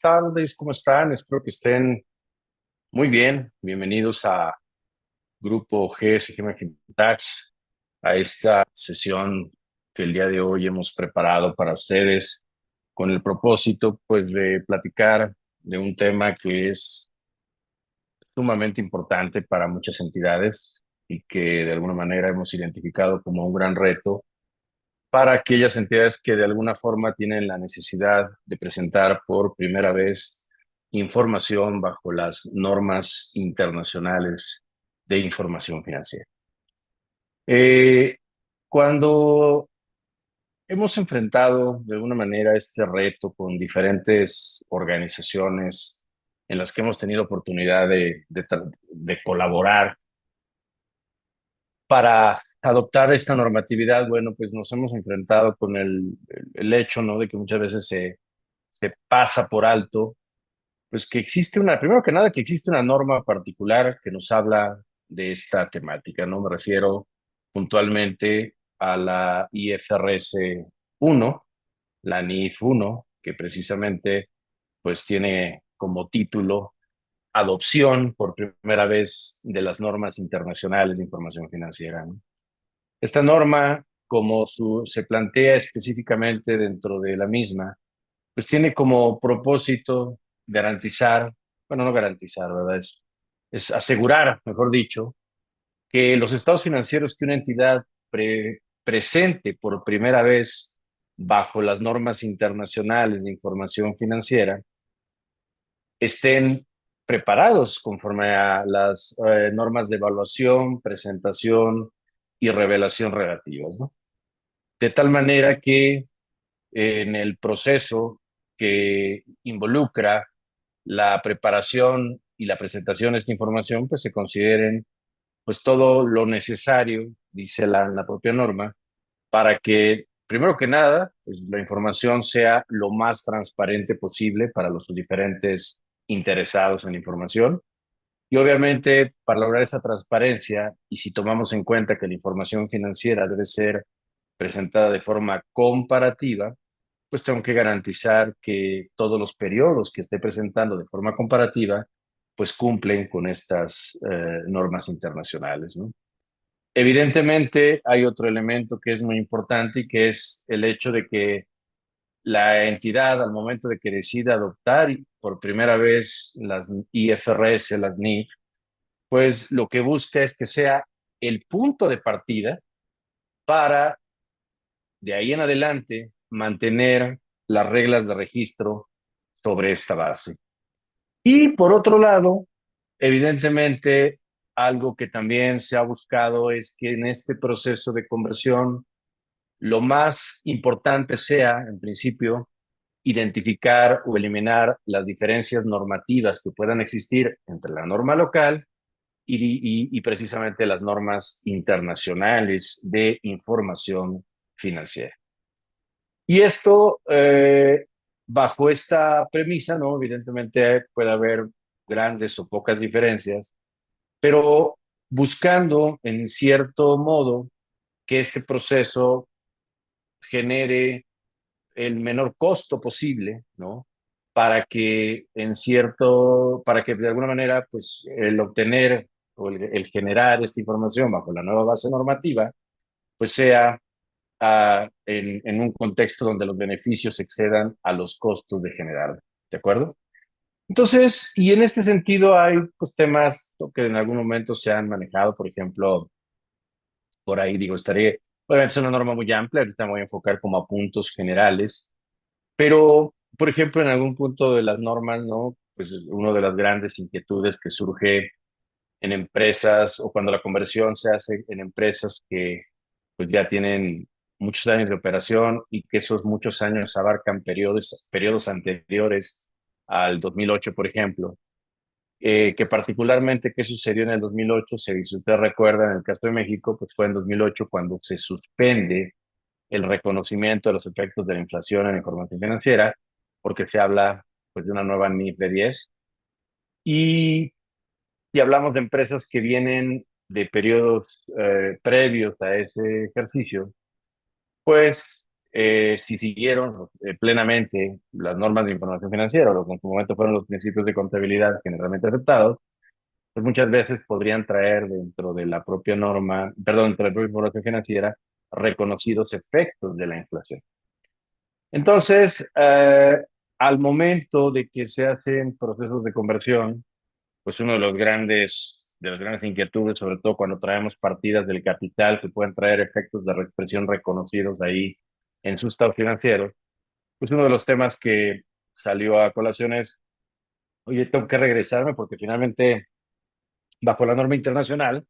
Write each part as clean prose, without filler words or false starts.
tardes, ¿cómo están? Espero que estén muy bien. Bienvenidos a Grupo GSG Tax, a esta sesión que el día de hoy hemos preparado para ustedes con el propósito, pues, de platicar de un tema que es sumamente importante para muchas entidades y que de alguna manera hemos identificado como un gran reto para aquellas entidades que de alguna forma tienen la necesidad de presentar por primera vez información bajo las normas internacionales de información financiera. Eh, Cuando hemos enfrentado de alguna manera este reto con diferentes organizaciones en las que hemos tenido oportunidad de colaborar para adoptar esta normatividad, bueno, pues nos hemos enfrentado con el hecho, ¿no? De que muchas veces se pasa por alto, pues que existe primero que nada, que existe una norma particular que nos habla de esta temática, ¿no? Me refiero puntualmente a la IFRS 1, la NIF 1, que precisamente pues tiene como título adopción por primera vez de las normas internacionales de información financiera, ¿no? Esta norma, como se plantea específicamente dentro de la misma, pues tiene como propósito garantizar, bueno, no garantizar, ¿verdad? Es asegurar, mejor dicho, que los estados financieros que una entidad presente por primera vez bajo las normas internacionales de información financiera estén preparados conforme a las normas de evaluación, presentación y revelación relativas, ¿no? De tal manera que en el proceso que involucra la preparación y la presentación de esta información, pues se consideren pues todo lo necesario, dice la propia norma, para que, primero que nada, pues, la información sea lo más transparente posible para los diferentes interesados en la información. Y obviamente, para lograr esa transparencia, y si tomamos en cuenta que la información financiera debe ser presentada de forma comparativa, pues tengo que garantizar que todos los periodos que esté presentando de forma comparativa, pues cumplen con estas normas internacionales, ¿no? Evidentemente, hay otro elemento que es muy importante y que es el hecho de que la entidad, al momento de que decida adoptar por primera vez las IFRS, las NIF, pues lo que busca es que sea el punto de partida para de ahí en adelante mantener las reglas de registro sobre esta base. Y por otro lado, evidentemente, algo que también se ha buscado es que en este proceso de conversión, lo más importante sea, en principio, identificar o eliminar las diferencias normativas que puedan existir entre la norma local y precisamente las normas internacionales de información financiera. Y esto, bajo esta premisa, ¿no? Evidentemente puede haber grandes o pocas diferencias, pero buscando en cierto modo que este proceso genere el menor costo posible, ¿no? Para que de alguna manera, pues el obtener o el generar esta información bajo la nueva base normativa, pues sea en un contexto donde los beneficios excedan a los costos de generar, ¿de acuerdo? Entonces, y en este sentido hay pues temas que en algún momento se han manejado, por ejemplo, por ahí digo, obviamente es una norma muy amplia, ahorita me voy a enfocar como a puntos generales, pero, por ejemplo, en algún punto de las normas, ¿no? Pues una de las grandes inquietudes que surge en empresas o cuando la conversión se hace en empresas que pues ya tienen muchos años de operación y que esos muchos años abarcan periodos anteriores al 2008, por ejemplo, que particularmente qué sucedió en el 2008, si usted recuerda, en el caso de México, pues fue en 2008 cuando se suspende el reconocimiento de los efectos de la inflación en la información financiera, porque se habla pues de una nueva NIF de 10 y si hablamos de empresas que vienen de periodos previos a ese ejercicio, pues si siguieron plenamente las normas de información financiera, o lo que en su momento fueron los principios de contabilidad generalmente aceptados, pues muchas veces podrían traer dentro de la propia norma, perdón, dentro de la propia información financiera, reconocidos efectos de la inflación. Entonces, al momento de que se hacen procesos de conversión, pues uno de las grandes inquietudes, sobre todo cuando traemos partidas del capital que pueden traer efectos de reexpresión reconocidos ahí en su estado financiero, pues uno de los temas que salió a colación es, oye, tengo que regresarme porque finalmente, bajo la norma internacional,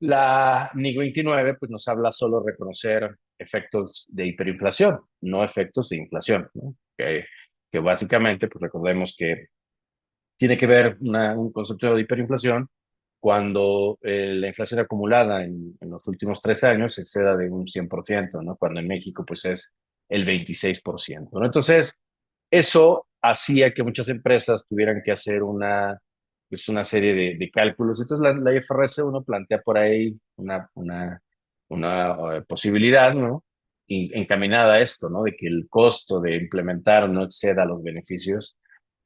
la NIC 29 pues nos habla solo de reconocer efectos de hiperinflación, no efectos de inflación, ¿no? Que básicamente, pues recordemos que tiene que ver un concepto de hiperinflación cuando la inflación acumulada en los últimos 3 años exceda de un 100%, ¿no? Cuando en México pues es el 26%, ¿no? Entonces, eso hacía que muchas empresas tuvieran que hacer pues una serie de cálculos. Entonces, la IFRS uno plantea por ahí una posibilidad, ¿no? Encaminada a esto, ¿no? De que el costo de implementar no exceda los beneficios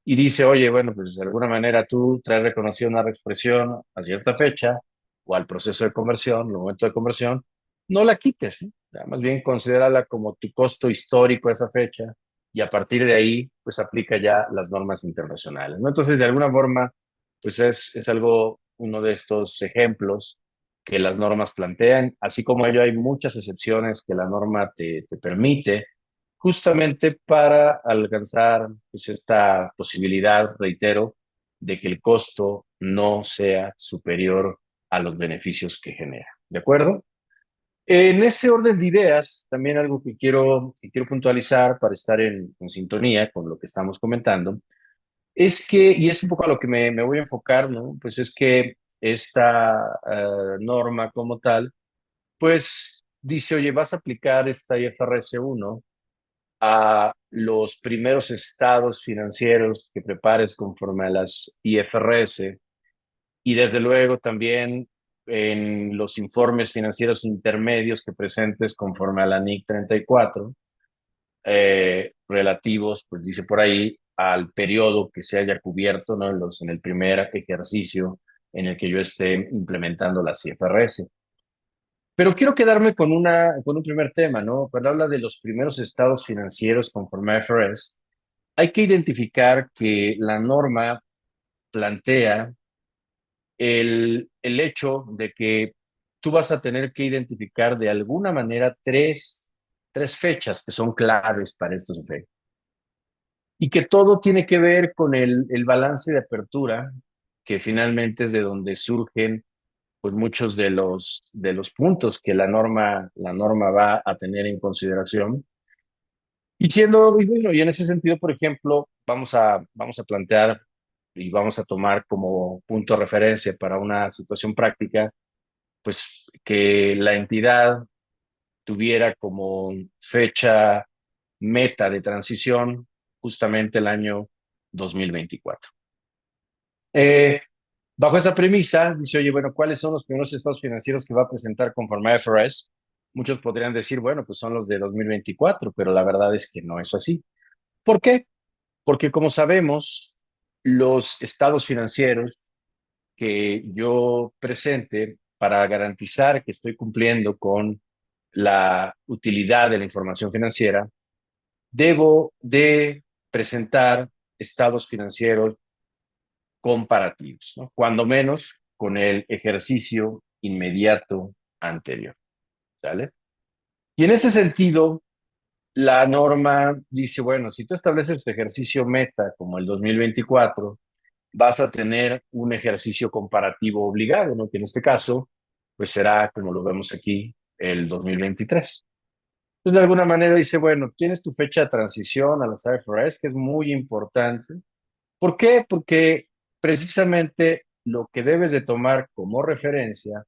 y dice, oye, bueno, pues de alguna manera tú traes reconocida una reexpresión a cierta fecha o al proceso de conversión, el momento de conversión, no la quites, ¿sí? Más bien considérala como tu costo histórico a esa fecha y a partir de ahí, pues aplica ya las normas internacionales, ¿no? Entonces, de alguna forma, pues es algo, uno de estos ejemplos que las normas plantean, así como ello hay muchas excepciones que la norma te permite justamente para alcanzar pues, esta posibilidad, reitero, de que el costo no sea superior a los beneficios que genera. ¿De acuerdo? En ese orden de ideas, también algo que quiero puntualizar para estar en sintonía con lo que estamos comentando, es que, y es un poco a lo que me voy a enfocar, ¿no? Pues es que esta norma como tal, pues dice, oye, vas a aplicar esta IFRS 1 a los primeros estados financieros que prepares conforme a las IFRS y desde luego también en los informes financieros intermedios que presentes conforme a la NIC 34, relativos, pues dice por ahí, al periodo que se haya cubierto, ¿no? En el primer ejercicio en el que yo esté implementando las IFRS. Pero quiero quedarme con un primer tema, ¿no? Cuando habla de los primeros estados financieros conforme a IFRS, hay que identificar que la norma plantea el hecho de que tú vas a tener que identificar de alguna manera tres fechas que son claves para estos efectos. Y que todo tiene que ver con el balance de apertura, que finalmente es de donde surgen pues muchos de los puntos que la norma va a tener en consideración. Y bueno, y en ese sentido, por ejemplo, vamos a plantear y vamos a tomar como punto de referencia para una situación práctica, pues que la entidad tuviera como fecha meta de transición justamente el año 2024. Eh, Bajo esa premisa, dice, oye, bueno, ¿cuáles son los primeros estados financieros que va a presentar conforme a IFRS? Muchos podrían decir, bueno, pues son los de 2024, pero la verdad es que no es así. ¿Por qué? Porque como sabemos, los estados financieros que yo presente para garantizar que estoy cumpliendo con la utilidad de la información financiera, debo de presentar estados financieros comparativos, ¿no? Cuando menos con el ejercicio inmediato anterior, ¿sale? Y en este sentido, la norma dice, bueno, si tú estableces tu ejercicio meta como el 2024, vas a tener un ejercicio comparativo obligado, ¿no? Que en este caso, pues será, como lo vemos aquí, el 2023. Entonces, de alguna manera dice, bueno, tienes tu fecha de transición a las IFRS, que es muy importante. ¿Por qué? Porque precisamente lo que debes de tomar como referencia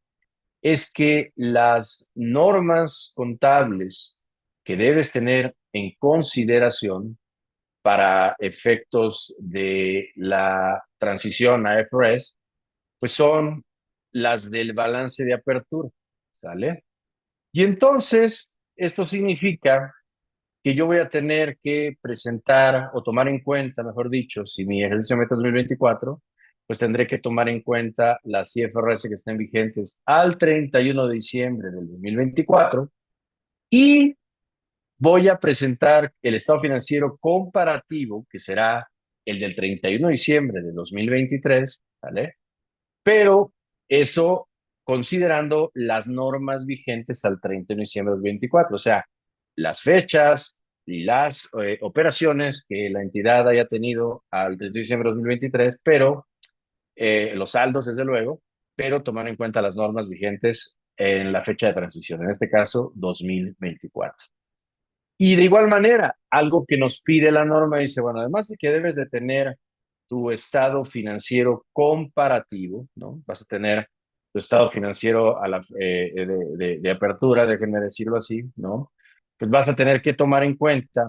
es que las normas contables que debes tener en consideración para efectos de la transición a IFRS, pues son las del balance de apertura, ¿sale? Y entonces, esto significa que yo voy a tener que presentar o tomar en cuenta, mejor dicho, si mi ejercicio meta 2024, pues tendré que tomar en cuenta las IFRS que estén vigentes al 31 de diciembre del 2024 y voy a presentar el estado financiero comparativo, que será el del 31 de diciembre de 2023, ¿vale? Pero eso considerando las normas vigentes al 31 de diciembre de 2024, o sea, las fechas y las operaciones que la entidad haya tenido al 31 de diciembre de 2023, pero los saldos, desde luego, pero tomar en cuenta las normas vigentes en la fecha de transición, en este caso 2024. Y de igual manera, algo que nos pide la norma dice, bueno, además de que debes de tener tu estado financiero comparativo, ¿no? Vas a tener tu estado financiero a la, de apertura, déjenme decirlo así, ¿no? Pues vas a tener que tomar en cuenta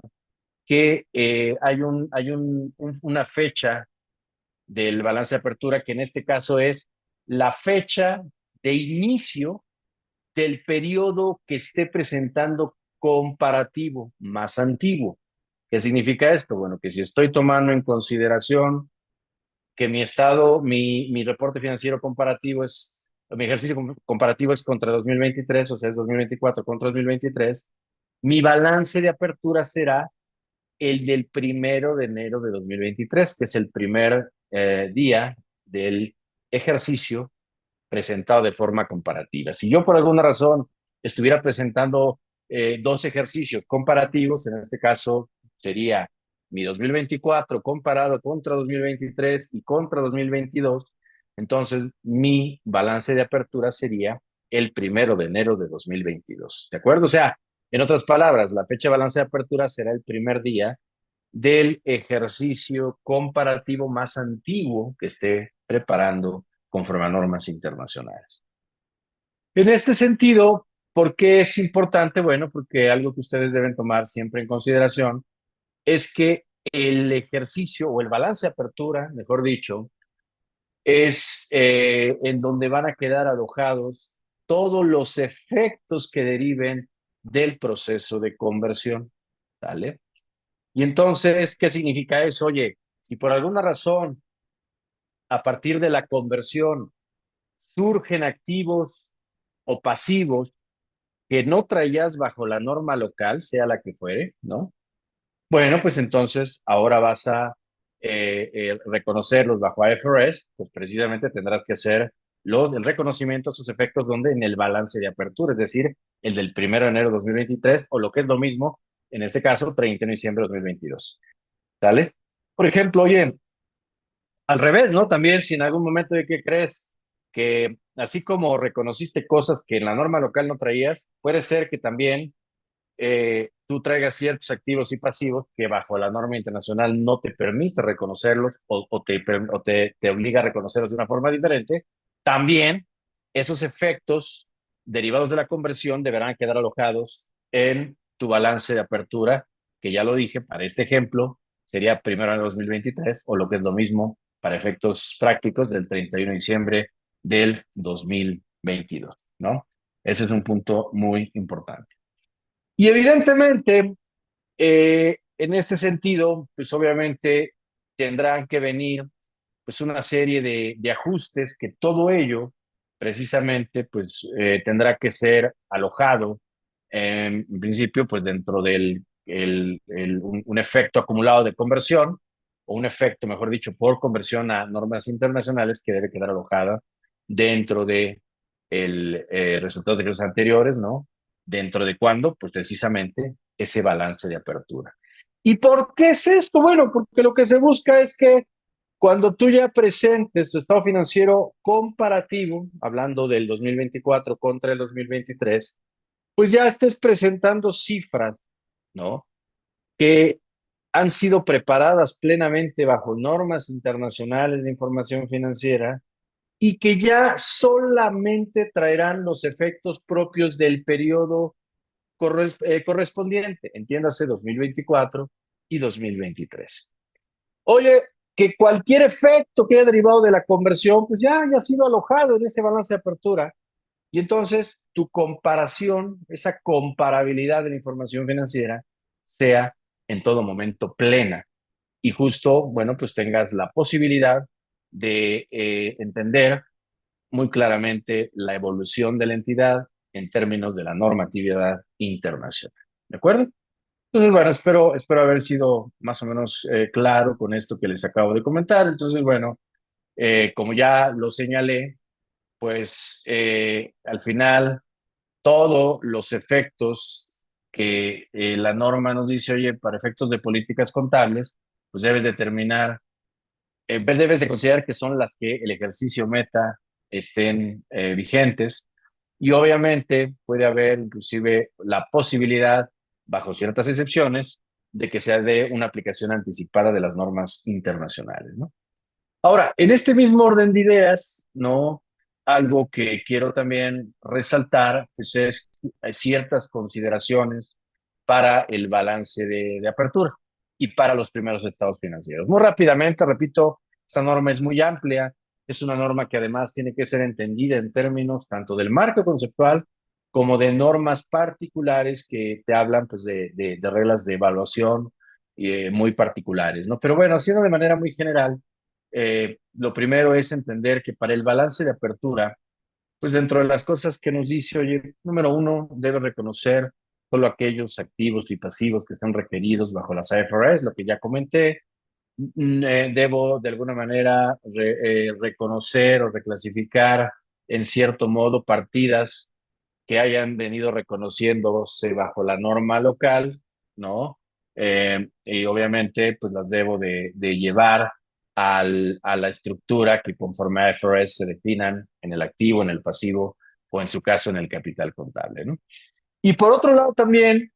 que una fecha del balance de apertura, que en este caso es la fecha de inicio del periodo que esté presentando comparativo más antiguo. ¿Qué significa esto? Bueno, que si estoy tomando en consideración que mi estado, mi reporte financiero comparativo es, mi ejercicio comparativo es contra 2023, o sea, es 2024 contra 2023, mi balance de apertura será el del 1 de enero de 2023, que es el primer día del ejercicio presentado de forma comparativa. Si yo por alguna razón estuviera presentando dos ejercicios comparativos, en este caso sería mi 2024 comparado contra 2023 y contra 2022, entonces mi balance de apertura sería el 1 de enero de 2022. ¿De acuerdo? O sea, en otras palabras, la fecha de balance de apertura será el primer día del ejercicio comparativo más antiguo que esté preparando conforme a normas internacionales. En este sentido, ¿por qué es importante? Bueno, porque algo que ustedes deben tomar siempre en consideración es que el ejercicio o el balance de apertura, mejor dicho, es en donde van a quedar alojados todos los efectos que deriven del proceso de conversión, ¿vale? Y entonces, ¿qué significa eso? Oye, si por alguna razón, a partir de la conversión, surgen activos o pasivos que no traías bajo la norma local, sea la que fuere, ¿no? Bueno, pues entonces ahora vas a reconocerlos bajo IFRS, pues precisamente tendrás que hacer el reconocimiento de esos efectos donde en el balance de apertura, es decir, el del 1 de enero de 2023 o lo que es lo mismo, en este caso, 31 de diciembre de 2022. ¿Sale? Por ejemplo, oye, al revés, ¿no? También si en algún momento de que crees que así como reconociste cosas que en la norma local no traías, puede ser que también tú traigas ciertos activos y pasivos que bajo la norma internacional no te permite reconocerlos te obliga a reconocerlos de una forma diferente. También esos efectos derivados de la conversión deberán quedar alojados en tu balance de apertura, que ya lo dije, para este ejemplo sería 1 de 2023 o lo que es lo mismo para efectos prácticos del 31 de diciembre del 2022, ¿no? Ese es un punto muy importante. Y evidentemente, en este sentido, pues obviamente tendrán que venir pues una serie de ajustes que todo ello precisamente pues tendrá que ser alojado en principio pues dentro del un efecto acumulado de conversión o un efecto, mejor dicho, por conversión a normas internacionales que debe quedar alojada dentro de el resultados de ejercicios anteriores, ¿no? ¿Dentro de cuándo? Pues precisamente ese balance de apertura. ¿Y por qué es esto? Bueno, porque lo que se busca es que cuando tú ya presentes tu estado financiero comparativo, hablando del 2024 contra el 2023, pues ya estés presentando cifras, ¿no? Que han sido preparadas plenamente bajo normas internacionales de información financiera y que ya solamente traerán los efectos propios del periodo correspondiente, entiéndase 2024 y 2023. Oye, que cualquier efecto que haya derivado de la conversión, pues ya haya sido alojado en este balance de apertura. Y entonces tu comparación, esa comparabilidad de la información financiera, sea en todo momento plena y justo, bueno, pues tengas la posibilidad de entender muy claramente la evolución de la entidad en términos de la normatividad internacional. ¿De acuerdo? Entonces, bueno, espero haber sido más o menos claro con esto que les acabo de comentar. Entonces, bueno, como ya lo señalé, pues al final todos los efectos que la norma nos dice, oye, para efectos de políticas contables, pues debes determinar, debes de considerar que son las que el ejercicio meta estén vigentes y obviamente puede haber inclusive la posibilidad, bajo ciertas excepciones, de que sea de una aplicación anticipada de las normas internacionales, ¿no? Ahora, en este mismo orden de ideas, ¿no? Algo que quiero también resaltar, pues es ciertas consideraciones para el balance de apertura y para los primeros estados financieros. Muy rápidamente, repito, esta norma es muy amplia, es una norma que además tiene que ser entendida en términos tanto del marco conceptual como de normas particulares que te hablan pues, de reglas de evaluación muy particulares, ¿no? Pero bueno, haciendo de manera muy general, lo primero es entender que para el balance de apertura, pues dentro de las cosas que nos dice, oye, número uno, debes reconocer solo aquellos activos y pasivos que están requeridos bajo las IFRS, lo que ya comenté. Debo de alguna manera reconocer o reclasificar en cierto modo partidas que hayan venido reconociéndose bajo la norma local, ¿no? Y obviamente, pues las debo de llevar a la estructura que conforme a IFRS se definan en el activo, en el pasivo o en su caso en el capital contable, ¿no? Y por otro lado también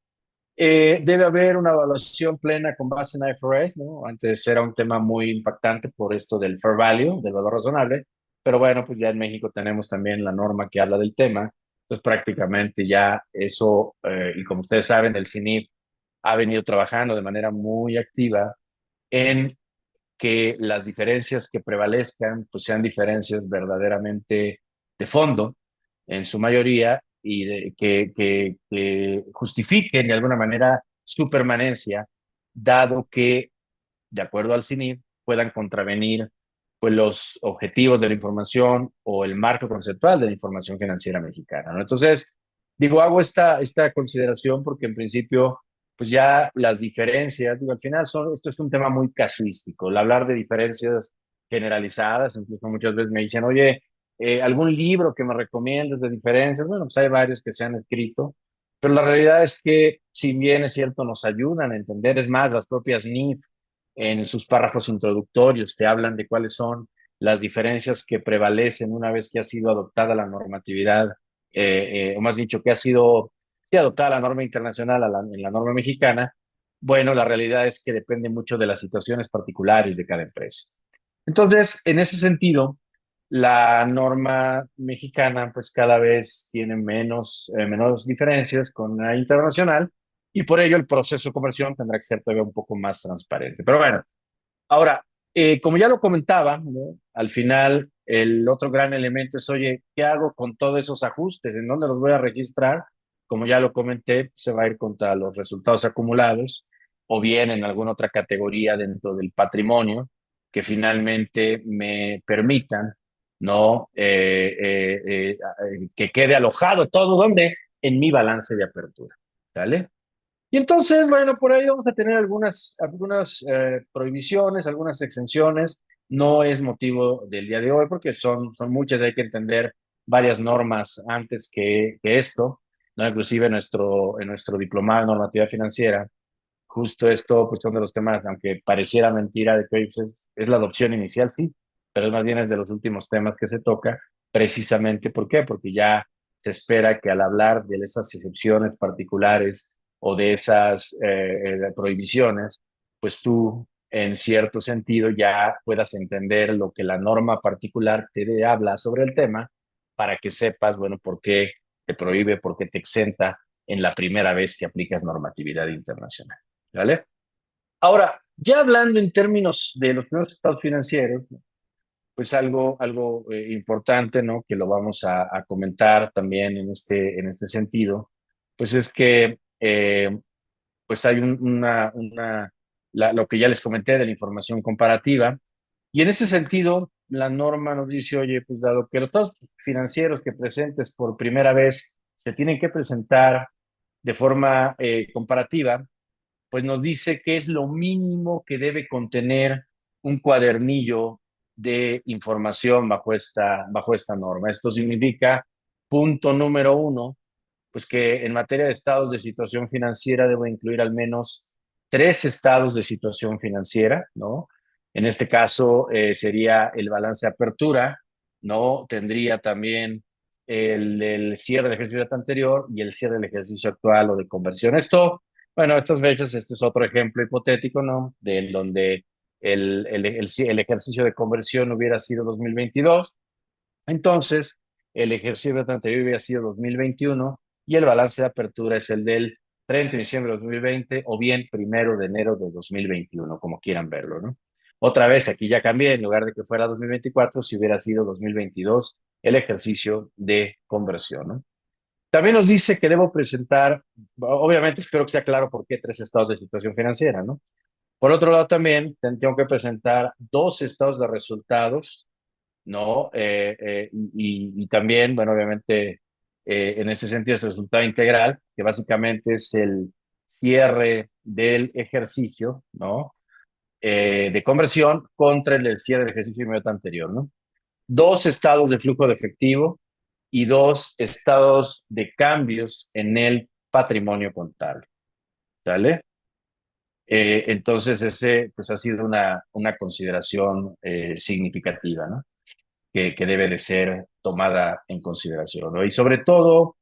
debe haber una evaluación plena con base en IFRS, ¿no? Antes era un tema muy impactante por esto del fair value, del valor razonable, pero bueno, pues ya en México tenemos también la norma que habla del tema, entonces prácticamente ya eso, y como ustedes saben, el CINIP ha venido trabajando de manera muy activa en que las diferencias que prevalezcan pues sean diferencias verdaderamente de fondo en su mayoría y que justifiquen de alguna manera su permanencia, dado que, de acuerdo al CINIP, puedan contravenir pues, los objetivos de la información o el marco conceptual de la información financiera mexicana, ¿no? Entonces, digo, hago esta consideración porque en principio pues ya las diferencias, digo, al final esto es un tema muy casuístico, el hablar de diferencias generalizadas, incluso muchas veces me dicen, oye, algún libro que me recomiendes de diferencias, bueno, pues hay varios que se han escrito, pero la realidad es que si bien es cierto, nos ayudan a entender, es más, las propias NIF en sus párrafos introductorios te hablan de cuáles son las diferencias que prevalecen una vez que ha sido adoptada la normatividad, o más dicho, que ha sido sí, adoptada la norma internacional en la norma mexicana. Bueno, la realidad es que depende mucho de las situaciones particulares de cada empresa. Entonces, en ese sentido, la norma mexicana pues cada vez tiene menos diferencias con la internacional y por ello el proceso de conversión tendrá que ser todavía un poco más transparente. Pero bueno, ahora, como ya lo comentaba, ¿no? Al final el otro gran elemento es, oye, ¿qué hago con todos esos ajustes? ¿En dónde los voy a registrar? Como ya lo comenté, se va a ir contra los resultados acumulados o bien en alguna otra categoría dentro del patrimonio que finalmente me permitan, ¿no? Que quede alojado todo, ¿dónde? En mi balance de apertura, ¿vale? Y entonces, bueno, por ahí vamos a tener algunas prohibiciones, algunas exenciones. No es motivo del día de hoy porque son muchas, hay que entender varias normas antes que esto, ¿no? Inclusive en nuestro diplomado de normativa financiera, justo esto, pues son de los temas, aunque pareciera mentira de que hoy pues, es la adopción inicial, sí, pero es más bien es de los últimos temas que se toca, precisamente, ¿por qué? Porque ya se espera que al hablar de esas excepciones particulares o de esas prohibiciones, pues tú, en cierto sentido, ya puedas entender lo que la norma particular te habla sobre el tema para que sepas, bueno, por qué te prohíbe, por qué te exenta en la primera vez que aplicas normatividad internacional. ¿Vale? Ahora, ya hablando en términos de los primeros estados financieros, ¿no? Pues algo importante, ¿no? Que lo vamos a comentar también en este sentido, pues es que pues hay lo que ya les comenté de la información comparativa. Y en ese sentido, la norma nos dice, oye, pues dado que los estados financieros que presentes por primera vez se tienen que presentar de forma comparativa, pues nos dice que es lo mínimo que debe contener un cuadernillo de información bajo esta norma. Esto significa, punto número uno, pues que en materia de estados de situación financiera debo incluir al menos tres estados de situación financiera, ¿no? En este caso sería el balance de apertura, ¿no? Tendría también el cierre del ejercicio anterior y el cierre del ejercicio actual o de conversión. Esto, bueno, estas fechas, este es otro ejemplo hipotético, ¿no? De donde el ejercicio de conversión hubiera sido 2022. Entonces, el ejercicio anterior hubiera sido 2021 y el balance de apertura es el del 30 de diciembre de 2020 o bien 1 de enero de 2021, como quieran verlo, ¿no? Otra vez, aquí ya cambié, en lugar de que fuera 2024, si hubiera sido 2022 el ejercicio de conversión, ¿no? También nos dice que debo presentar, obviamente espero que sea claro por qué tres estados de situación financiera, ¿no? Por otro lado, también tengo que presentar dos estados de resultados, ¿no? Y también, bueno, obviamente, en este sentido, es el resultado integral, que básicamente es el cierre del ejercicio, ¿no? De conversión contra el del cierre del ejercicio inmediato anterior, ¿no? Dos estados de flujo de efectivo y dos estados de cambios en el patrimonio contable, ¿sale? Entonces, ese pues ha sido una consideración significativa, ¿no? Que debe de ser tomada en consideración, ¿no? Y sobre todo,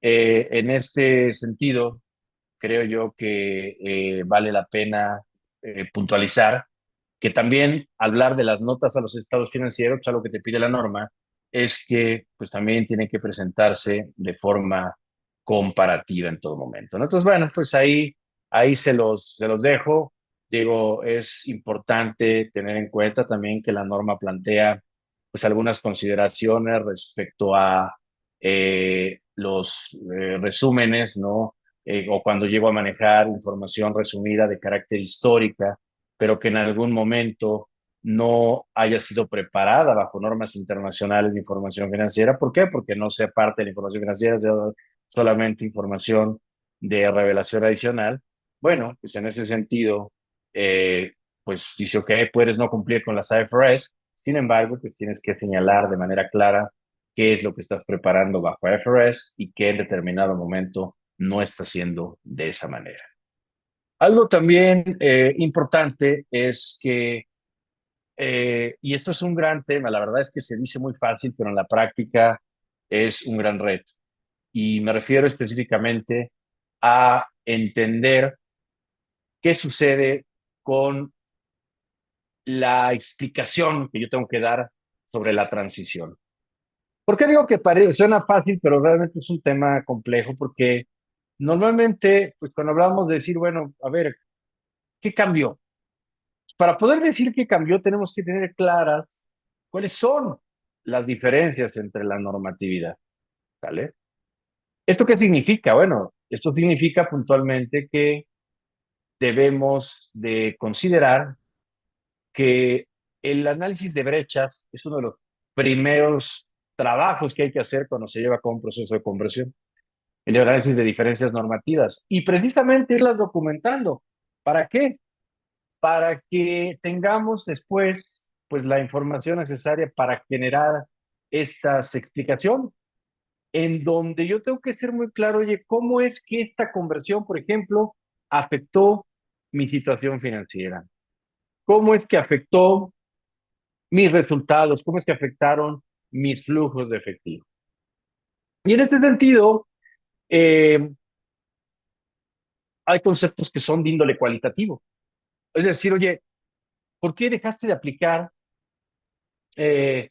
en este sentido, creo yo que vale la pena puntualizar que también hablar de las notas a los estados financieros, pues algo que te pide la norma, es que pues también tienen que presentarse de forma comparativa en todo momento, ¿no? Entonces, bueno, pues ahí se los dejo. Digo, es importante tener en cuenta también que la norma plantea pues algunas consideraciones respecto a los resúmenes, ¿no? O cuando llego a manejar información resumida de carácter histórica, pero que en algún momento no haya sido preparada bajo normas internacionales de información financiera. ¿Por qué? Porque no sea parte de la información financiera, sea solamente información de revelación adicional. Bueno, pues en ese sentido, eh, pues dice, ok, puedes no cumplir con las IFRS, sin embargo, pues tienes que señalar de manera clara qué es lo que estás preparando bajo IFRS y que en determinado momento no está haciendo de esa manera. Algo también importante es que, y esto es un gran tema, la verdad es que se dice muy fácil, pero en la práctica es un gran reto. Y me refiero específicamente a entender qué sucede con la explicación que yo tengo que dar sobre la transición. ¿Por qué digo que suena fácil, pero realmente es un tema complejo? Porque normalmente, pues cuando hablamos de decir, bueno, a ver, ¿qué cambió? Para poder decir qué cambió, tenemos que tener claras cuáles son las diferencias entre la normatividad, ¿vale? ¿Esto qué significa? Bueno, esto significa puntualmente que debemos de considerar que el análisis de brechas es uno de los primeros trabajos que hay que hacer cuando se lleva a cabo un proceso de conversión, el análisis de diferencias normativas y precisamente irlas documentando. ¿Para qué? Para que tengamos después pues la información necesaria para generar estas explicaciones, en donde yo tengo que ser muy claro, oye, ¿cómo es que esta conversión, por ejemplo, afectó mi situación financiera? ¿Cómo es que afectó mis resultados? ¿Cómo es que afectaron mis flujos de efectivo? Y en este sentido, eh, hay conceptos que son de índole cualitativo. Es decir, oye, ¿por qué dejaste de aplicar eh,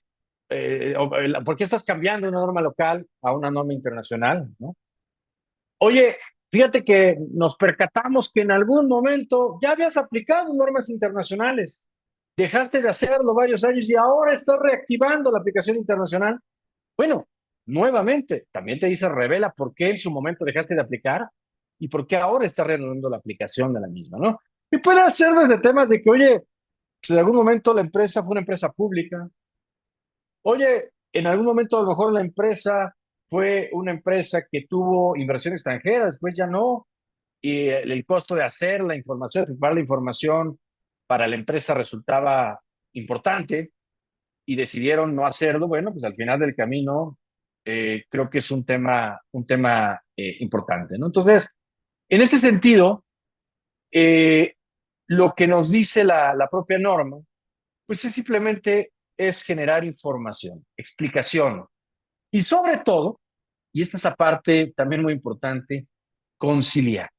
¿por qué estás cambiando una norma local a una norma internacional? ¿No? Oye, fíjate que nos percatamos que en algún momento ya habías aplicado normas internacionales, dejaste de hacerlo varios años y ahora estás reactivando la aplicación internacional. Bueno, nuevamente, también te dice, revela por qué en su momento dejaste de aplicar. y por qué ahora está reanudando la aplicación de la misma, ¿no? Y puede ser desde temas de que, oye, pues en algún momento la empresa fue una empresa pública, oye, en algún momento a lo mejor la empresa fue una empresa que tuvo inversión extranjera, después ya no, y el costo de hacer la información, de preparar la información para la empresa resultaba importante y decidieron no hacerlo. Bueno, pues al final del camino creo que es un tema importante, ¿no? Entonces, en ese sentido, eh, lo que nos dice la propia norma, pues es simplemente es generar información, explicación y sobre todo, y esta es la parte también muy importante, conciliar.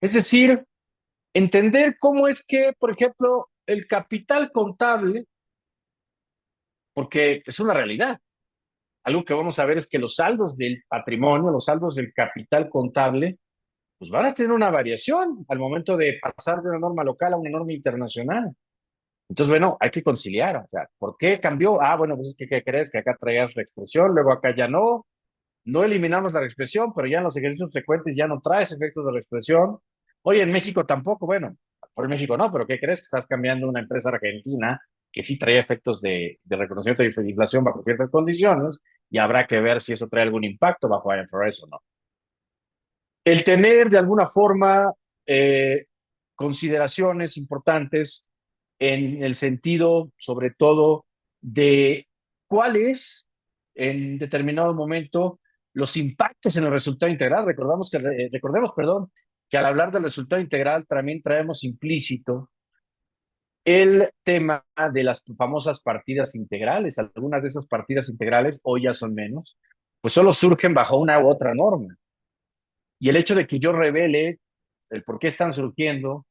Es decir, entender cómo es que, por ejemplo, el capital contable, porque es una realidad, algo que vamos a ver es que los saldos del patrimonio, los saldos del capital contable, pues van a tener una variación al momento de pasar de una norma local a una norma internacional. Entonces, bueno, hay que conciliar. O sea, ¿por qué cambió? Ah, bueno, pues es que, ¿qué crees? Que acá traías la expresión, luego acá ya no. No eliminamos la expresión, pero ya en los ejercicios frecuentes ya no traes efectos de la expresión. Oye, en México tampoco, bueno, por México no, pero ¿qué crees? Que estás cambiando una empresa argentina que sí traía efectos de reconocimiento de inflación bajo ciertas condiciones y habrá que ver si eso trae algún impacto bajo IFRS o no. El tener de alguna forma consideraciones importantes en el sentido, sobre todo, de cuáles en determinado momento los impactos en el resultado integral. Recordemos, perdón, que al hablar del resultado integral también traemos implícito el tema de las famosas partidas integrales. Algunas de esas partidas integrales, hoy ya son menos, pues solo surgen bajo una u otra norma. Y el hecho de que yo revele el por qué están surgiendo,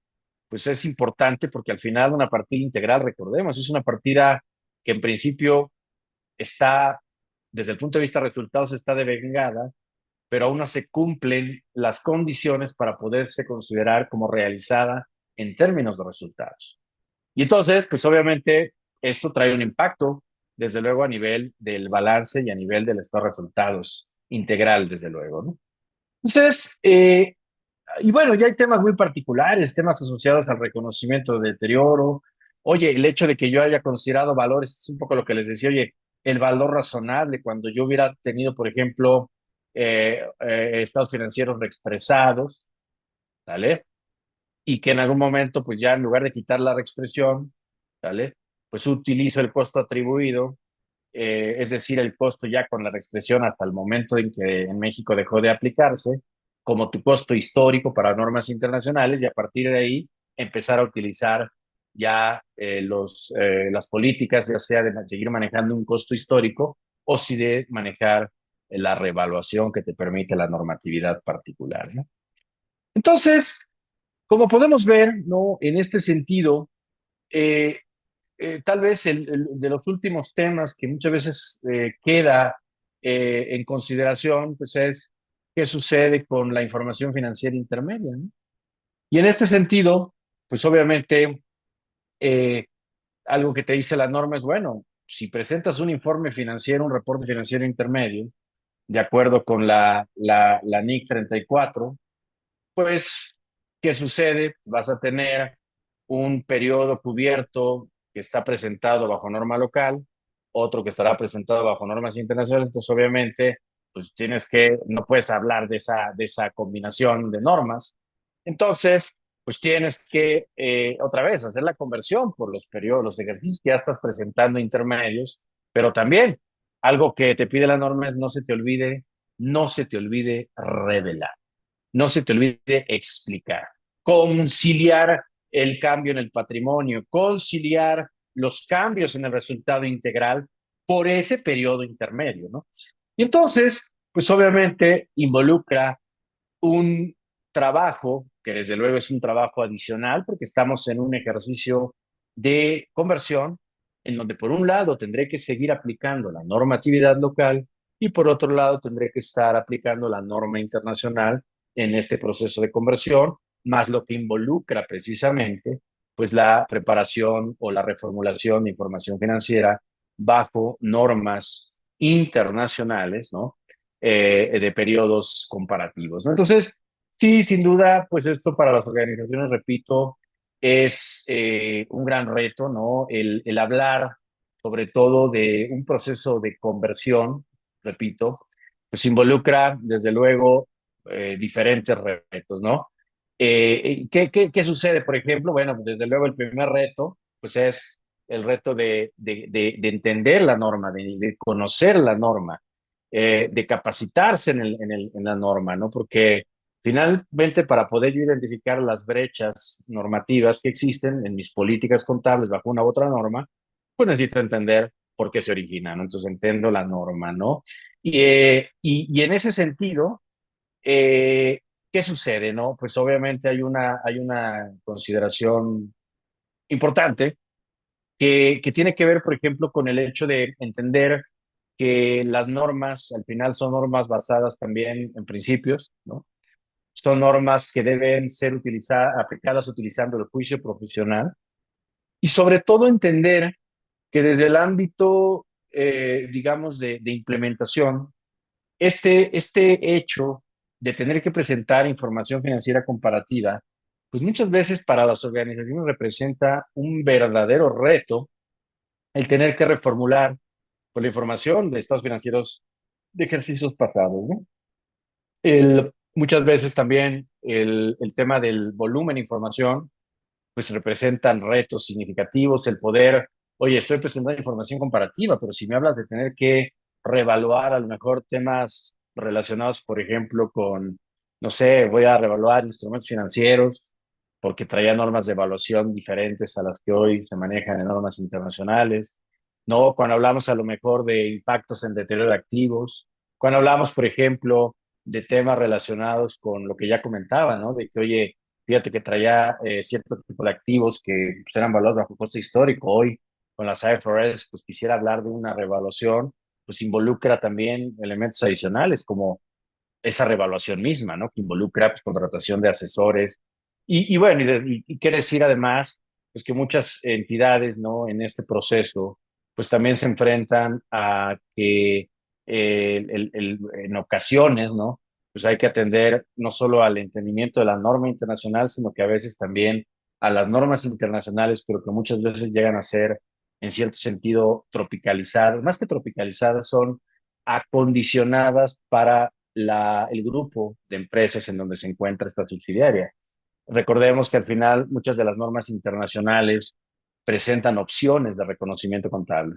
pues es importante porque al final una partida integral, recordemos, es una partida que en principio está, desde el punto de vista de resultados, está devengada, pero aún no se cumplen las condiciones para poderse considerar como realizada en términos de resultados. Y entonces, pues obviamente esto trae un impacto, desde luego, a nivel del balance y a nivel del estado de resultados integral, desde luego, ¿no? Entonces, y bueno, ya hay temas muy particulares, temas asociados al reconocimiento de deterioro. Oye, el hecho de que yo haya considerado valores, es un poco lo que les decía, oye, el valor razonable, cuando yo hubiera tenido, por ejemplo, estados financieros reexpresados, ¿vale? Y que en algún momento, pues ya en lugar de quitar la reexpresión, ¿vale? Pues utilizo el costo atribuido, es decir, el costo ya con la reexpresión hasta el momento en que en México dejó de aplicarse, como tu costo histórico para normas internacionales, y a partir de ahí empezar a utilizar ya las políticas, ya sea de seguir manejando un costo histórico o si de manejar la revaluación que te permite la normatividad particular, ¿no? Entonces, como podemos ver, ¿no? En este sentido, eh, tal vez de los últimos temas que muchas veces queda en consideración, pues es qué sucede con la información financiera intermedia, ¿no? Y en este sentido, pues obviamente, eh, algo que te dice la norma es, bueno, si presentas un informe financiero, un reporte financiero intermedio, de acuerdo con la NIC 34, pues, ¿qué sucede? Vas a tener un periodo cubierto que está presentado bajo norma local, otro que estará presentado bajo normas internacionales, entonces obviamente, pues no puedes hablar de esa combinación de normas. Entonces, pues tienes que, otra vez, hacer la conversión por los periodos, los ejercicios que ya estás presentando intermedios, pero también algo que te pide la norma es no se te olvide revelar. No se te olvide explicar, conciliar el cambio en el patrimonio, conciliar los cambios en el resultado integral por ese periodo intermedio, ¿no? Y entonces, pues obviamente involucra un trabajo, que desde luego es un trabajo adicional, porque estamos en un ejercicio de conversión, en donde por un lado tendré que seguir aplicando la normatividad local y por otro lado tendré que estar aplicando la norma internacional en este proceso de conversión, más lo que involucra precisamente pues la preparación o la reformulación de información financiera bajo normas internacionales, ¿no? De periodos comparativos, ¿no? Entonces, Sí, sin duda, pues esto para las organizaciones, repito, es un gran reto, ¿no? El hablar sobre todo de un proceso de conversión, repito, pues involucra desde luego diferentes retos, ¿no? ¿Qué sucede, por ejemplo? Bueno, pues, desde luego el primer reto, pues es el reto de entender la norma, de conocer la norma, de capacitarse en la norma, ¿no? Porque finalmente, para poder yo identificar las brechas normativas que existen en mis políticas contables bajo una u otra norma, pues necesito entender por qué se origina, ¿no? Entonces entiendo la norma, ¿no? Y en ese sentido, ¿qué sucede, no? Pues obviamente hay una consideración importante que tiene que ver, por ejemplo, con el hecho de entender que las normas al final son normas basadas también en principios, ¿no? Son normas que deben ser aplicadas utilizando el juicio profesional y sobre todo entender que desde el ámbito, digamos, de implementación, este hecho de tener que presentar información financiera comparativa, pues muchas veces para las organizaciones representa un verdadero reto el tener que reformular con la información de estados financieros de ejercicios pasados, ¿no? Muchas veces también el tema del volumen de información, pues representan retos significativos, el poder, oye, estoy presentando información comparativa, pero si me hablas de tener que reevaluar a lo mejor temas relacionados, por ejemplo, con, no sé, voy a reevaluar instrumentos financieros porque traía normas de evaluación diferentes a las que hoy se manejan en normas internacionales, ¿no? Cuando hablamos a lo mejor de impactos en deterioro de activos, cuando hablamos, por ejemplo, de temas relacionados con lo que ya comentaba, ¿no? De que, oye, fíjate que traía cierto tipo de activos que pues, eran valuados bajo costo histórico. Hoy, con las IFRS, pues quisiera hablar de una revaluación, pues involucra también elementos adicionales como esa revaluación misma, ¿no? Que involucra pues, contratación de asesores. Y bueno, y quiere decir además, pues que muchas entidades, ¿no? En este proceso, pues también se enfrentan a que en ocasiones, ¿no? Pues hay que atender no solo al entendimiento de la norma internacional, sino que a veces también a las normas internacionales, pero que muchas veces llegan a ser, en cierto sentido, tropicalizadas. Más que tropicalizadas, son acondicionadas para el grupo de empresas en donde se encuentra esta subsidiaria. Recordemos que al final muchas de las normas internacionales presentan opciones de reconocimiento contable.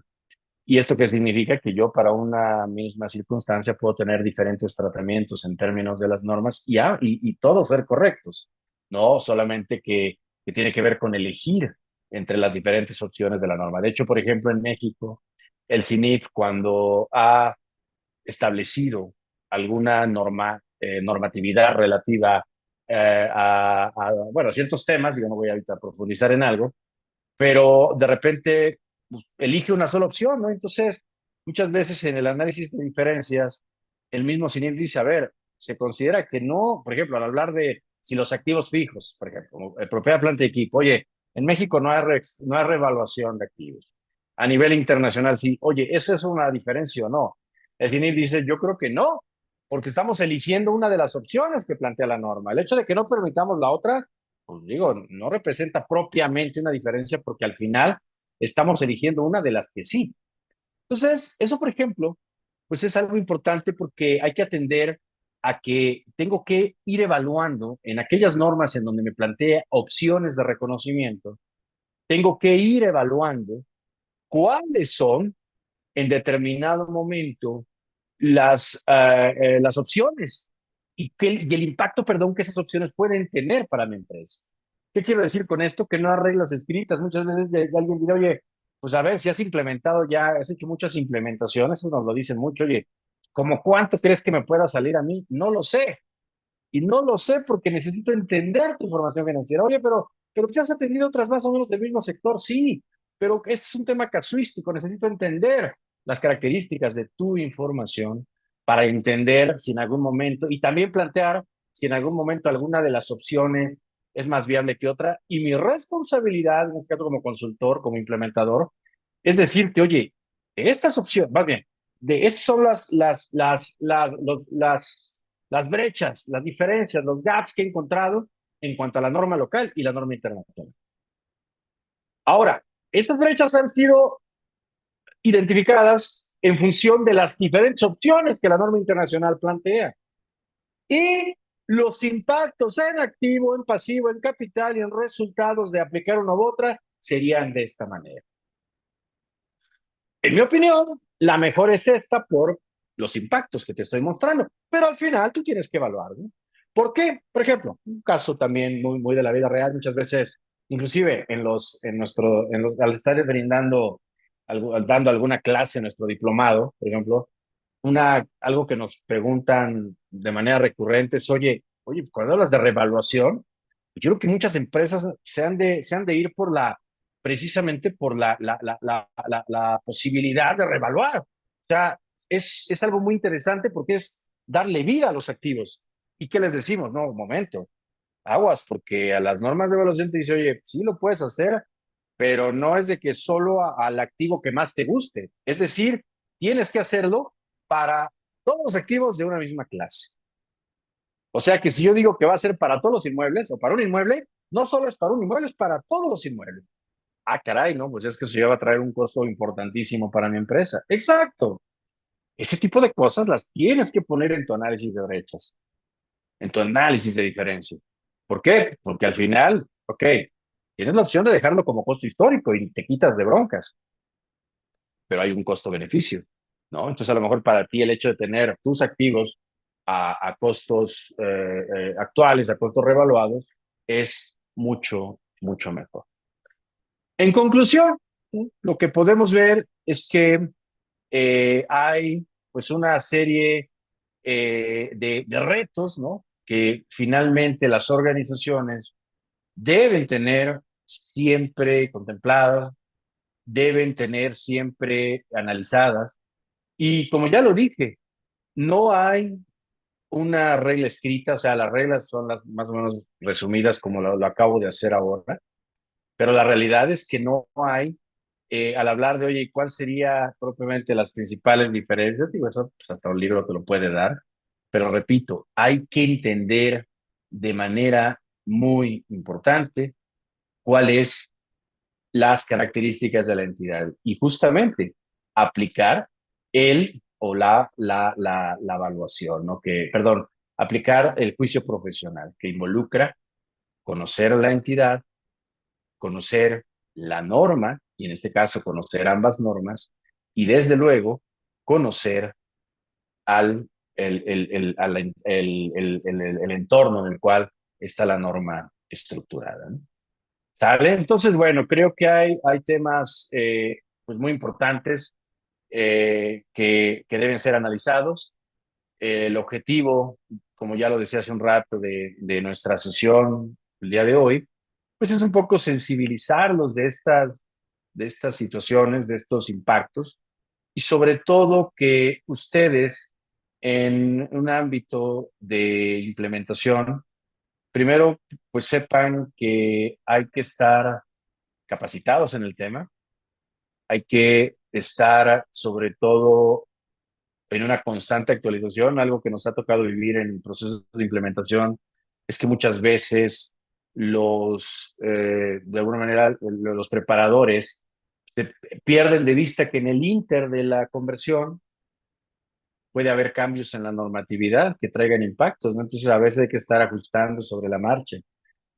¿Y esto qué significa? Que yo para una misma circunstancia puedo tener diferentes tratamientos en términos de las normas y todos ser correctos, no solamente que tiene que ver con elegir entre las diferentes opciones de la norma. De hecho, por ejemplo, en México, el CINIF cuando ha establecido alguna normatividad relativa bueno, a ciertos temas, yo no voy ahorita a profundizar en algo, pero de repente pues, elige una sola opción, ¿no? Entonces, muchas veces en el análisis de diferencias, el mismo CINIF dice, a ver, se considera que no, por ejemplo, al hablar de si los activos fijos, por ejemplo, propiedad, planta y equipo, oye, en México no hay revaluación de activos. A nivel internacional, sí, oye, ¿esa es una diferencia o no? El CINIF dice, yo creo que no, porque estamos eligiendo una de las opciones que plantea la norma. El hecho de que no permitamos la otra pues digo, no representa propiamente una diferencia porque al final estamos eligiendo una de las que sí. Entonces, eso, por ejemplo, pues es algo importante porque hay que atender a que tengo que ir evaluando en aquellas normas en donde me plantea opciones de reconocimiento, tengo que ir evaluando cuáles son en determinado momento las opciones y el impacto, perdón, que esas opciones pueden tener para mi empresa. ¿Qué quiero decir con esto? Que no hay reglas escritas. Muchas veces alguien dirá, oye, pues a ver, si has implementado ya, has hecho muchas implementaciones, eso nos lo dicen mucho, oye, ¿cómo cuánto crees que me pueda salir a mí? No lo sé. Y no lo sé porque necesito entender tu información financiera. Oye, pero ya has atendido otras más o menos del mismo sector, sí, pero este es un tema casuístico, necesito entender las características de tu información para entender si en algún momento, y también plantear si en algún momento alguna de las opciones es más viable que otra. Y mi responsabilidad, en este caso como consultor, como implementador, es decirte, oye, estas opciones, más bien, de estas son las las brechas, las diferencias, los gaps que he encontrado en cuanto a la norma local y la norma internacional. Ahora, estas brechas han sido identificadas en función de las diferentes opciones que la norma internacional plantea y los impactos en activo, en pasivo, en capital y en resultados de aplicar una u otra serían de esta manera. En mi opinión, la mejor es esta por los impactos que te estoy mostrando, pero al final tú tienes que evaluar, ¿no? ¿Por qué? Por ejemplo, un caso también muy de la vida real, muchas veces, inclusive al estar brindando, dando alguna clase en nuestro diplomado, por ejemplo, algo que nos preguntan de manera recurrente es, oye, cuando hablas de revaluación, yo creo que muchas empresas se han de ir precisamente por la posibilidad de revaluar. O sea, es algo muy interesante porque es darle vida a los activos. ¿Y qué les decimos? No, un momento, aguas, porque a las normas de evaluación te dice, oye, sí lo puedes hacer, pero no es de que solo al activo que más te guste. Es decir, tienes que hacerlo para todos los activos de una misma clase. O sea que si yo digo que va a ser para todos los inmuebles o para un inmueble, no solo es para un inmueble, es para todos los inmuebles. Ah, caray, no, pues es que eso ya va a traer un costo importantísimo para mi empresa. Exacto. Ese tipo de cosas las tienes que poner en tu análisis de brechas, en tu análisis de diferencia. ¿Por qué? Porque al final, ok, tienes la opción de dejarlo como costo histórico y te quitas de broncas, pero hay un costo-beneficio, ¿no? Entonces, a lo mejor para ti el hecho de tener tus activos a costos actuales, a costos revaluados, es mucho mejor. En conclusión, lo que podemos ver es que hay pues una serie de retos, ¿no? Que finalmente las organizaciones deben tener siempre contempladas, deben tener siempre analizadas. Y como ya lo dije, no hay una regla escrita, o sea, las reglas son las más o menos resumidas como lo acabo de hacer ahora, pero la realidad es que no hay, al hablar de, oye, ¿cuál sería propiamente las principales diferencias? Digo, eso pues, hasta un libro te lo puede dar, pero repito, hay que entender de manera muy importante cuáles las características de la entidad y justamente aplicar el o la evaluación, ¿no? Perdón, aplicar el juicio profesional que involucra conocer a la entidad, conocer la norma, y en este caso conocer ambas normas, y desde luego conocer al, el entorno en el cual está la norma estructurada, ¿no? ¿Sale? Entonces, bueno, creo que hay temas pues muy importantes que deben ser analizados. El objetivo, como ya lo decía hace un rato de nuestra sesión el día de hoy, pues es un poco sensibilizarlos de estas situaciones, de estos impactos, y sobre todo que ustedes en un ámbito de implementación, primero, pues sepan que hay que estar capacitados en el tema, hay que estar sobre todo en una constante actualización. Algo que nos ha tocado vivir en el proceso de implementación es que muchas veces de alguna manera, los preparadores se pierden de vista que en el inter de la conversión puede haber cambios en la normatividad que traigan impactos, ¿no? Entonces, a veces hay que estar ajustando sobre la marcha.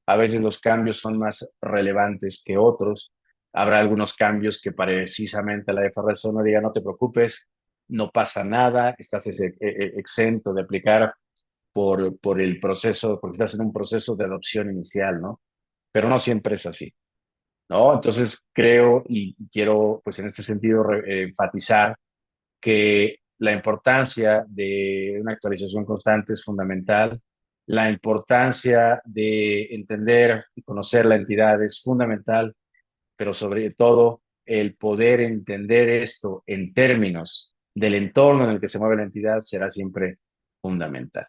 A veces los cambios son más relevantes que otros. Habrá algunos cambios que precisamente la FRS no diga, no te preocupes, no pasa nada, estás exento de aplicar por el proceso, porque estás en un proceso de adopción inicial, ¿no? Pero no siempre es así, ¿no? Entonces creo y quiero, pues en este sentido, enfatizar que la importancia de una actualización constante es fundamental. La importancia de entender y conocer la entidad es fundamental, pero sobre todo el poder entender esto en términos del entorno en el que se mueve la entidad será siempre fundamental.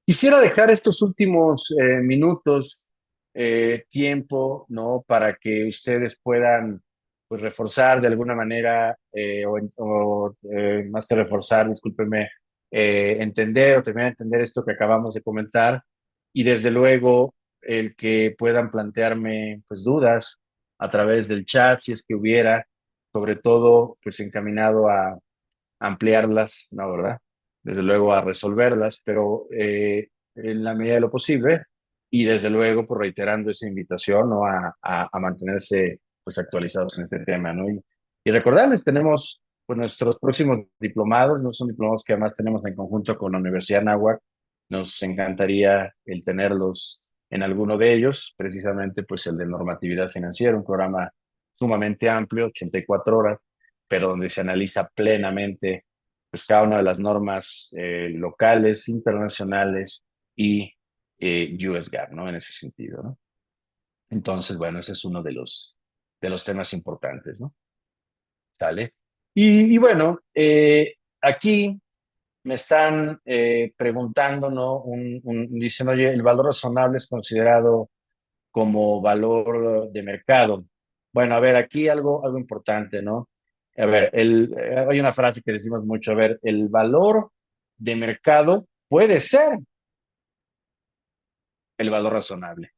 Quisiera dejar estos últimos minutos, tiempo, ¿no? Para que ustedes puedan, pues, reforzar de alguna manera, más que reforzar, discúlpenme, entender o terminar de entender esto que acabamos de comentar y desde luego el que puedan plantearme pues dudas a través del chat si es que hubiera, sobre todo pues encaminado a ampliarlas, ¿no? ¿Verdad? Desde luego a resolverlas, pero en la medida de lo posible y desde luego por reiterando esa invitación, ¿no? A mantenerse pues actualizados en este tema, ¿no? Y recordarles, tenemos pues nuestros próximos diplomados, no son diplomados que además tenemos en conjunto con la Universidad Anáhuac, nos encantaría el tenerlos en alguno de ellos, precisamente pues el de normatividad financiera, un programa sumamente amplio, 84 horas, pero donde se analiza plenamente pues, cada una de las normas locales, internacionales y US GAAP, ¿no? En ese sentido, ¿no? Entonces, bueno, ese es uno de los temas importantes, ¿no? ¿Sale? Y bueno, aquí me están preguntando, ¿no? Dicen, oye, ¿el valor razonable es considerado como valor de mercado? Bueno, a ver, aquí algo importante, ¿no? A ver, hay una frase que decimos mucho, a ver, el valor de mercado puede ser el valor razonable,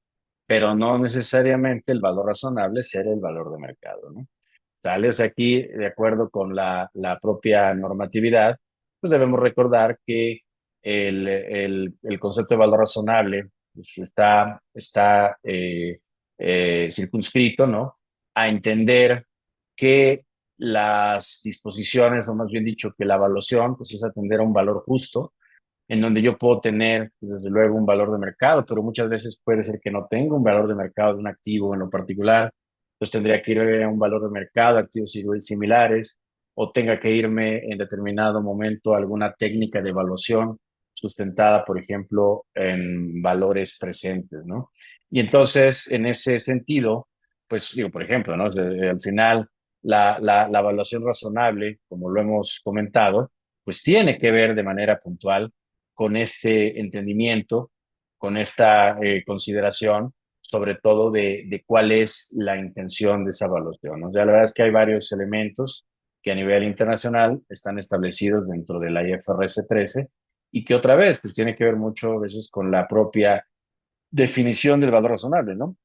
pero no necesariamente el valor razonable ser el valor de mercado, ¿no? ¿Sale? O sea, aquí, de acuerdo con la propia normatividad, pues debemos recordar que el concepto de valor razonable pues, está circunscrito, ¿no? A entender que las disposiciones, o más bien dicho, que la evaluación, pues es atender a un valor justo, en donde yo puedo tener, pues, desde luego, un valor de mercado, pero muchas veces puede ser que no tenga un valor de mercado de un activo en lo particular. Entonces tendría que ir a un valor de mercado, activos similares, o tenga que irme en determinado momento a alguna técnica de evaluación sustentada, por ejemplo, en valores presentes, ¿no? Y entonces, en ese sentido, pues digo, por ejemplo, ¿no? Al final, la evaluación razonable, como lo hemos comentado, pues tiene que ver de manera puntual con este entendimiento, con esta consideración, sobre todo de cuál es la intención de esa evaluación. O sea, la verdad es que hay varios elementos que a nivel internacional están establecidos dentro de la IFRS 13 y que otra vez, pues tiene que ver mucho a veces con la propia definición del valor razonable, ¿no?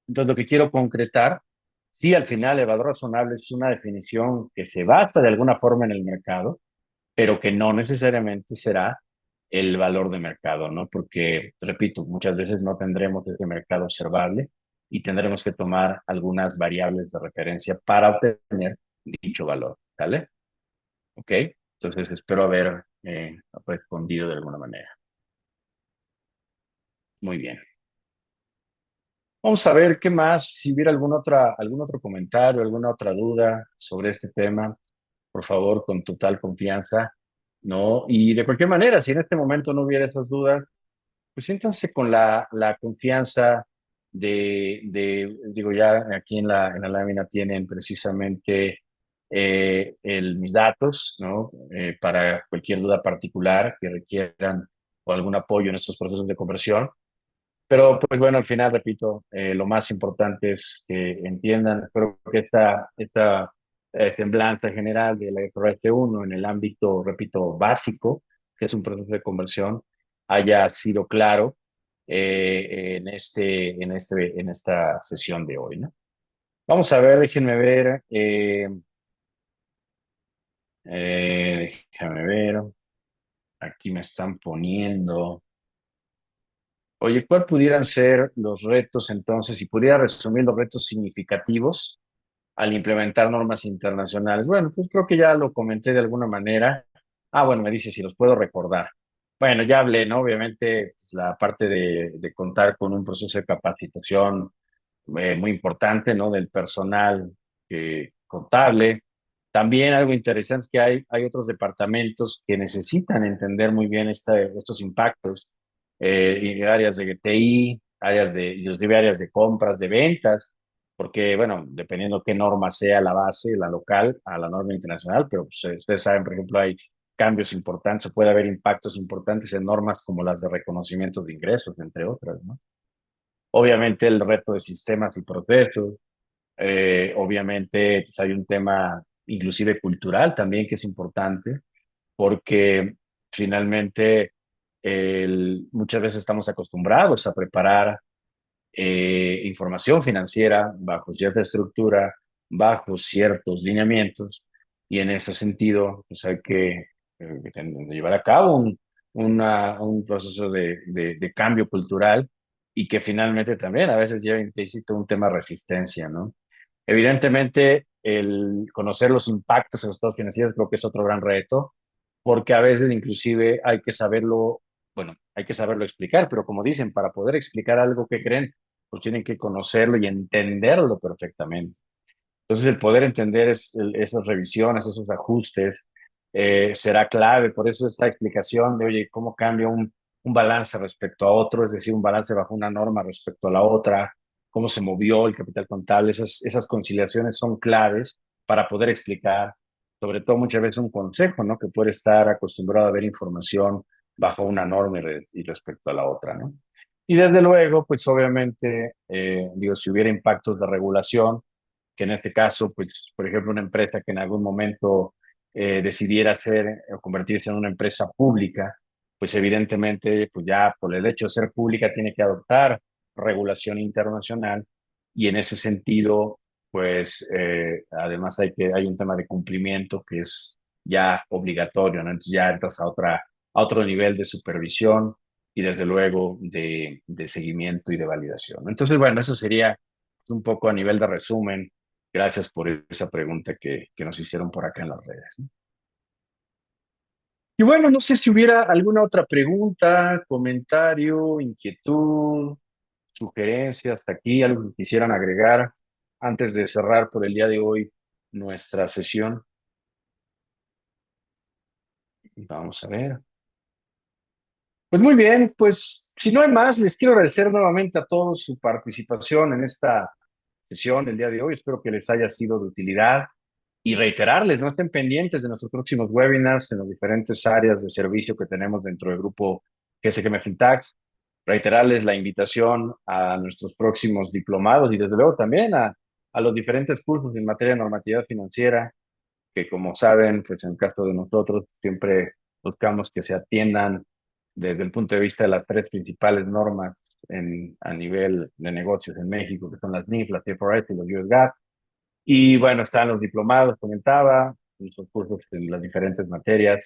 Entonces, lo que quiero concretar, sí, al final el valor razonable es una definición que se basa de alguna forma en el mercado, pero que no necesariamente será el valor de mercado, ¿no? Porque, repito, muchas veces no tendremos ese mercado observable y tendremos que tomar algunas variables de referencia para obtener dicho valor, ¿vale? ¿Ok? Entonces espero haber respondido de alguna manera. Muy bien. Vamos a ver qué más, si hubiera algún otro comentario, alguna otra duda sobre este tema, por favor, con total confianza, ¿no? Y de cualquier manera, si en este momento no hubiera esas dudas, pues siéntanse con la confianza digo, ya aquí en la lámina tienen precisamente mis datos, ¿no? Para cualquier duda particular que requieran o algún apoyo en estos procesos de conversión. Pero pues bueno, al final, repito, lo más importante es que entiendan, espero que esta semblanza general de la FRS 1 en el ámbito, repito, básico, que es un proceso de conversión, haya sido claro en esta sesión de hoy, ¿no? Vamos a ver, déjenme ver, déjenme ver, aquí me están poniendo. Oye, ¿cuál pudieran ser los retos entonces? Si pudiera resumir los retos significativos al implementar normas internacionales. Bueno, pues creo que ya lo comenté de alguna manera. Ah, bueno, me dice si los puedo recordar. Bueno, ya hablé, ¿no? Obviamente, pues, la parte de contar con un proceso de capacitación muy importante, ¿no? Del personal contable. También algo interesante es que hay otros departamentos que necesitan entender muy bien estos impactos, y áreas de TI, inclusive áreas de compras, de ventas, porque, bueno, dependiendo qué norma sea la base, la local, a la norma internacional, pero pues, ustedes saben, por ejemplo, hay cambios importantes, puede haber impactos importantes en normas como las de reconocimiento de ingresos, entre otras, ¿no? Obviamente el reto de sistemas y procesos, obviamente pues, hay un tema inclusive cultural también que es importante, porque finalmente muchas veces estamos acostumbrados a preparar información financiera bajo cierta estructura, bajo ciertos lineamientos, y en ese sentido, pues hay que llevar a cabo un proceso de cambio cultural y que finalmente también a veces lleva implícito un tema de resistencia, ¿no? Evidentemente, el conocer los impactos en los estados financieros creo que es otro gran reto, porque a veces inclusive hay que saberlo, bueno, hay que saberlo explicar, pero como dicen, para poder explicar algo que creen, pues tienen que conocerlo y entenderlo perfectamente. Entonces, el poder entender esas revisiones, esos ajustes, será clave. Por eso esta explicación de, oye, ¿cómo cambia un balance respecto a otro? Es decir, un balance bajo una norma respecto a la otra, cómo se movió el capital contable. Esas conciliaciones son claves para poder explicar, sobre todo muchas veces un consejo, ¿no? Que puede estar acostumbrado a ver información bajo una norma y respecto a la otra, ¿no? Y desde luego, pues obviamente, digo, si hubiera impactos de regulación, que en este caso, pues, por ejemplo, una empresa que en algún momento decidiera ser o convertirse en una empresa pública, pues evidentemente, pues ya por el hecho de ser pública tiene que adoptar regulación internacional y en ese sentido, pues además hay un tema de cumplimiento que es ya obligatorio, ¿no? Entonces ya entras a otro nivel de supervisión y desde luego de seguimiento y de validación. Entonces, bueno, eso sería un poco a nivel de resumen. Gracias por esa pregunta que nos hicieron por acá en las redes, ¿no? Y bueno, no sé si hubiera alguna otra pregunta, comentario, inquietud, sugerencia hasta aquí, algo que quisieran agregar antes de cerrar por el día de hoy nuestra sesión. Vamos a ver. Pues muy bien, pues si no hay más, les quiero agradecer nuevamente a todos su participación en esta sesión del día de hoy. Espero que les haya sido de utilidad y reiterarles, no estén pendientes de nuestros próximos webinars en las diferentes áreas de servicio que tenemos dentro del grupo GSGM FinTax. Reiterarles la invitación a nuestros próximos diplomados y desde luego también a los diferentes cursos en materia de normatividad financiera, que como saben, pues en el caso de nosotros siempre buscamos que se atiendan desde el punto de vista de las tres principales normas a nivel de negocios en México, que son las NIF, las IFRS y los US GAAP. Y bueno, están los diplomados, comentaba, nuestros cursos en las diferentes materias,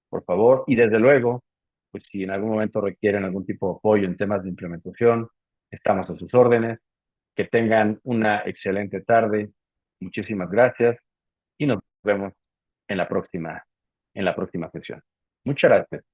por favor. Y desde luego, pues si en algún momento requieren algún tipo de apoyo en temas de implementación, estamos a sus órdenes. Que tengan una excelente tarde. Muchísimas gracias y nos vemos en la próxima sesión. Muchas gracias.